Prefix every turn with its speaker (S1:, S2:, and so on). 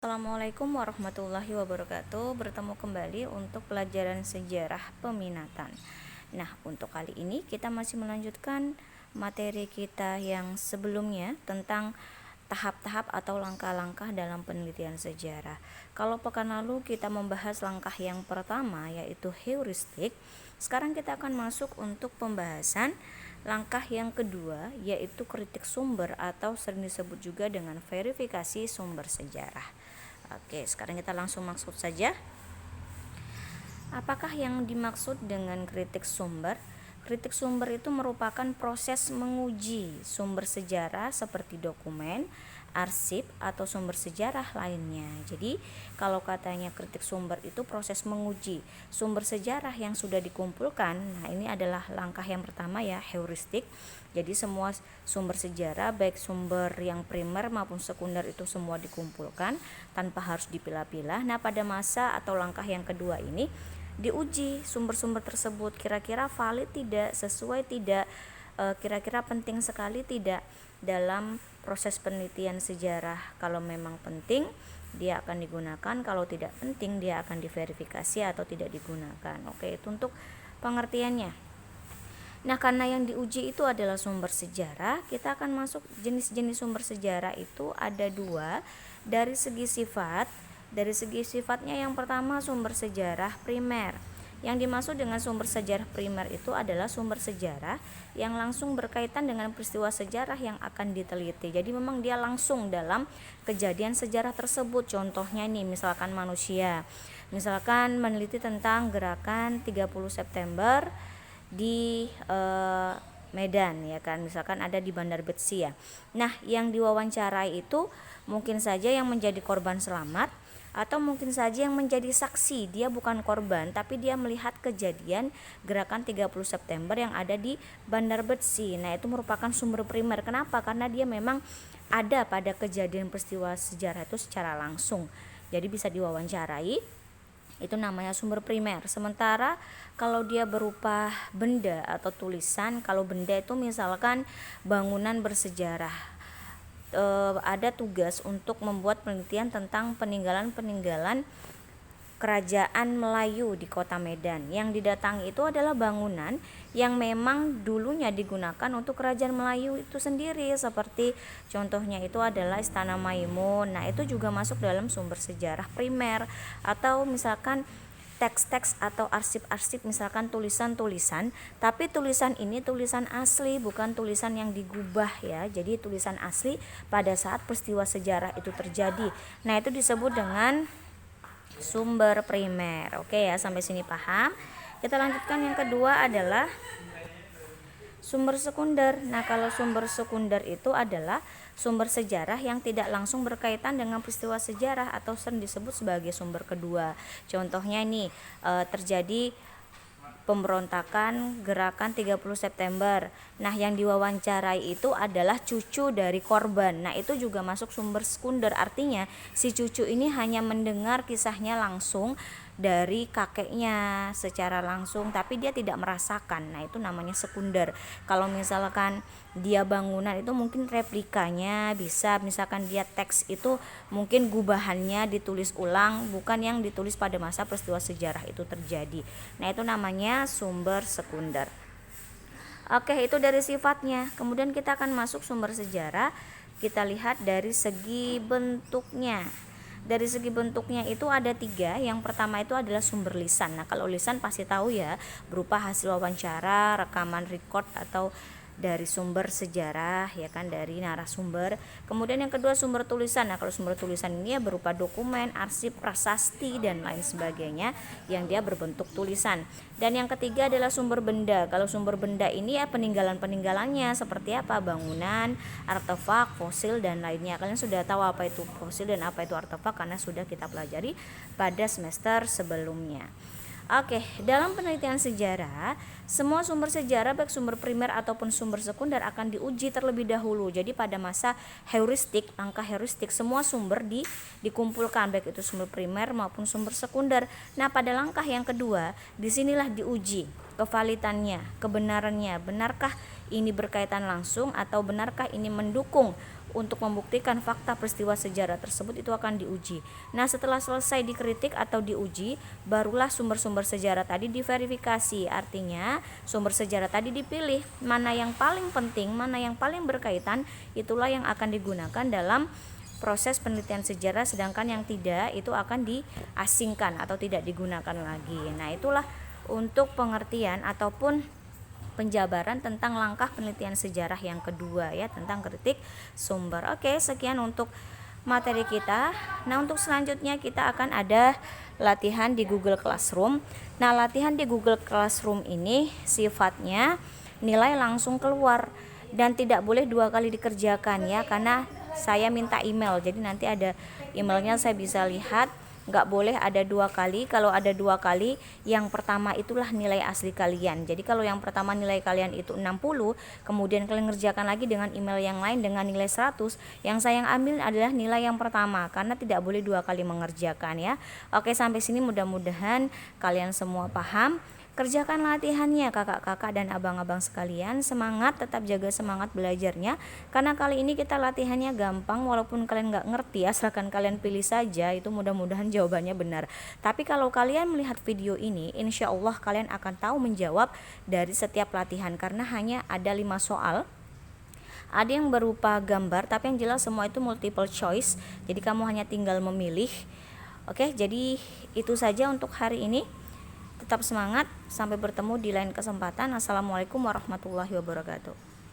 S1: Assalamualaikum warahmatullahi wabarakatuh. Bertemu kembali untuk pelajaran sejarah peminatan. Nah, untuk kali ini kita masih melanjutkan materi kita yang sebelumnya tentang tahap-tahap atau langkah-langkah dalam penelitian sejarah. Kalau pekan lalu kita membahas langkah yang pertama yaitu heuristik, sekarang kita akan masuk untuk pembahasan langkah yang kedua yaitu kritik sumber atau sering disebut juga dengan verifikasi sumber sejarah. Oke, sekarang kita langsung maksud saja. Apakah yang dimaksud dengan kritik sumber? Kritik sumber itu merupakan proses menguji sumber sejarah seperti dokumen, arsip, atau sumber sejarah lainnya. Jadi, kalau katanya kritik sumber itu proses menguji sumber sejarah yang sudah dikumpulkan. Nah, ini adalah langkah yang pertama ya, heuristik. Jadi, semua sumber sejarah, baik sumber yang primer maupun sekunder itu semua dikumpulkan tanpa harus dipilah-pilah. Nah, pada masa atau langkah yang kedua ini diuji sumber-sumber tersebut kira-kira valid tidak, sesuai tidak, kira-kira penting sekali tidak dalam proses penelitian sejarah. Kalau memang penting dia akan digunakan, kalau tidak penting dia akan diverifikasi atau tidak digunakan. Oke, itu untuk pengertiannya. Nah, karena yang diuji itu adalah sumber sejarah, kita akan masuk jenis-jenis sumber sejarah itu ada dua dari segi sifat. Dari segi sifatnya, yang pertama sumber sejarah primer. Yang dimaksud dengan sumber sejarah primer itu adalah sumber sejarah yang langsung berkaitan dengan peristiwa sejarah yang akan diteliti. Jadi memang dia langsung dalam kejadian sejarah tersebut. Contohnya nih, misalkan manusia. Misalkan meneliti tentang gerakan 30 September di Medan, ya kan, misalkan ada di Bandar Betsi ya. Nah, yang diwawancarai itu mungkin saja yang menjadi korban selamat atau mungkin saja yang menjadi saksi. Dia bukan korban tapi dia melihat kejadian gerakan 30 September yang ada di Bandar Betsi. Nah, itu merupakan sumber primer. Kenapa? Karena dia memang ada pada kejadian peristiwa sejarah itu secara langsung. Jadi bisa diwawancarai. Itu namanya sumber primer. Sementara kalau dia berupa benda atau tulisan, kalau benda itu misalkan bangunan bersejarah, ada tugas untuk membuat penelitian tentang peninggalan-peninggalan kerajaan Melayu di kota Medan. Yang didatangi itu adalah bangunan yang memang dulunya digunakan untuk kerajaan Melayu itu sendiri, seperti contohnya itu adalah Istana Maimun. Nah, itu juga masuk dalam sumber sejarah primer. Atau misalkan teks-teks atau arsip-arsip, misalkan tulisan-tulisan, tapi tulisan ini tulisan asli, bukan tulisan yang digubah ya. Jadi tulisan asli pada saat peristiwa sejarah itu terjadi. Nah, itu disebut dengan sumber primer. Oke ya, sampai sini paham? Kita lanjutkan, yang kedua adalah sumber sekunder. Nah, kalau sumber sekunder itu adalah sumber sejarah yang tidak langsung berkaitan dengan peristiwa sejarah atau sering disebut sebagai sumber kedua. Contohnya nih, terjadi pemberontakan gerakan 30 September. Nah, yang diwawancarai itu adalah cucu dari korban. Nah, itu juga masuk sumber sekunder. Artinya si cucu ini hanya mendengar kisahnya langsung dari kakeknya secara langsung, tapi dia tidak merasakan. Nah, itu namanya sekunder. Kalau misalkan dia bangunan itu mungkin replikanya bisa, misalkan dia teks itu mungkin gubahannya ditulis ulang, bukan yang ditulis pada masa peristiwa sejarah itu terjadi. Nah, itu namanya sumber sekunder. Oke, itu dari sifatnya. Kemudian kita akan masuk sumber sejarah. Kita lihat dari segi bentuknya. Dari segi bentuknya itu ada 3. Yang pertama itu adalah sumber lisan. Nah, kalau lisan pasti tahu ya, berupa hasil wawancara, rekaman record atau dari sumber sejarah, ya kan, dari narasumber. Kemudian yang kedua sumber tulisan. Nah, kalau sumber tulisan ini ya berupa dokumen, arsip, prasasti dan lain sebagainya yang dia berbentuk tulisan. Dan yang ketiga adalah sumber benda. Kalau sumber benda ini ya peninggalan-peninggalannya seperti apa? Bangunan, artefak, fosil dan lainnya. Kalian sudah tahu apa itu fosil dan apa itu artefak karena sudah kita pelajari pada semester sebelumnya. Oke, dalam penelitian sejarah, semua sumber sejarah baik sumber primer ataupun sumber sekunder akan diuji terlebih dahulu. Jadi pada masa heuristik, langkah heuristik, semua sumber dikumpulkan baik itu sumber primer maupun sumber sekunder. Nah, pada langkah yang kedua, disinilah diuji kevalitannya, kebenarannya. Benarkah ini berkaitan langsung atau benarkah ini mendukung untuk membuktikan fakta peristiwa sejarah tersebut itu akan diuji. Nah, setelah selesai dikritik atau diuji, barulah sumber-sumber sejarah tadi diverifikasi. Artinya, sumber sejarah tadi dipilih mana yang paling penting, mana yang paling berkaitan, itulah yang akan digunakan dalam proses penelitian sejarah, sedangkan yang tidak itu akan diasingkan atau tidak digunakan lagi. Nah, itulah untuk pengertian ataupun penjabaran tentang langkah penelitian sejarah yang kedua ya, tentang kritik sumber. Oke, sekian untuk materi kita. Nah, untuk selanjutnya kita akan ada latihan di Google Classroom. Nah, latihan di Google Classroom ini sifatnya nilai langsung keluar dan tidak boleh 2 kali dikerjakan ya, karena saya minta email. Jadi nanti ada emailnya, saya bisa lihat. Nggak boleh ada 2 kali. Kalau ada 2 kali, yang pertama itulah nilai asli kalian. Jadi kalau yang pertama nilai kalian itu 60, kemudian kalian ngerjakan lagi dengan email yang lain dengan nilai 100, yang saya ambil adalah nilai yang pertama, karena tidak boleh 2 kali mengerjakan ya. Oke, sampai sini mudah-mudahan kalian semua paham. Kerjakan latihannya kakak-kakak dan abang-abang sekalian. Semangat, tetap jaga semangat belajarnya, karena kali ini kita latihannya gampang. Walaupun kalian nggak ngerti, asalkan kalian pilih saja, itu mudah-mudahan jawabannya benar. Tapi kalau kalian melihat video ini, insya Allah kalian akan tahu menjawab dari setiap latihan, karena hanya ada 5 soal. Ada yang berupa gambar, tapi yang jelas semua itu multiple choice, jadi kamu hanya tinggal memilih. Oke, jadi itu saja untuk hari ini. Tetap semangat, sampai bertemu di lain kesempatan. Assalamualaikum warahmatullahi wabarakatuh.